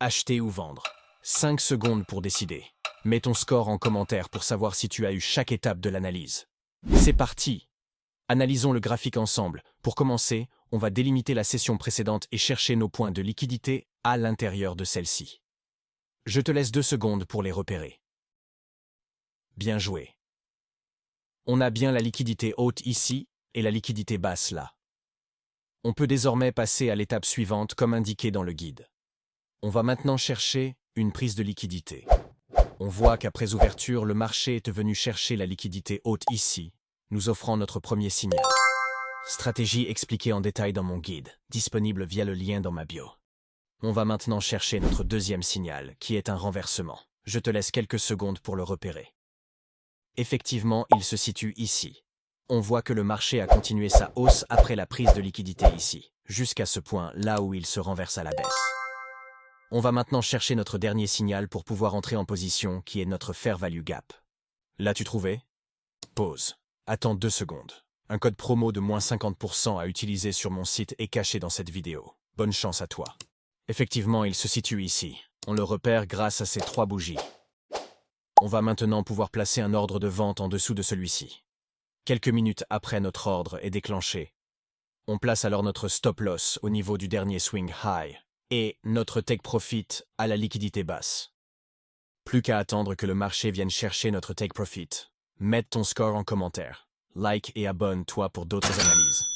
Acheter ou vendre. 5 secondes pour décider. Mets ton score en commentaire pour savoir si tu as eu chaque étape de l'analyse. C'est parti! Analysons le graphique ensemble. Pour commencer, on va délimiter la session précédente et chercher nos points de liquidité à l'intérieur de celle-ci. Je te laisse 2 secondes pour les repérer. Bien joué. On a bien la liquidité haute ici et la liquidité basse là. On peut désormais passer à l'étape suivante comme indiqué dans le guide. On va maintenant chercher une prise de liquidité. On voit qu'après ouverture, le marché est venu chercher la liquidité haute ici, nous offrant notre premier signal. Stratégie expliquée en détail dans mon guide, disponible via le lien dans ma bio. On va maintenant chercher notre deuxième signal, qui est un renversement. Je te laisse quelques secondes pour le repérer. Effectivement, il se situe ici. On voit que le marché a continué sa hausse après la prise de liquidité ici, jusqu'à ce point là où il se renverse à la baisse. On va maintenant chercher notre dernier signal pour pouvoir entrer en position, qui est notre Fair Value Gap. L'as-tu trouvé? Pause. Attends 2 secondes. Un code promo de moins 50% à utiliser sur mon site est caché dans cette vidéo. Bonne chance à toi. Effectivement, il se situe ici. On le repère grâce à ces 3 bougies. On va maintenant pouvoir placer un ordre de vente en dessous de celui-ci. Quelques minutes après notre ordre est déclenché, on place alors notre stop loss au niveau du dernier swing high et notre take profit à la liquidité basse. Plus qu'à attendre que le marché vienne chercher notre take profit. Mets ton score en commentaire, like et abonne-toi pour d'autres analyses.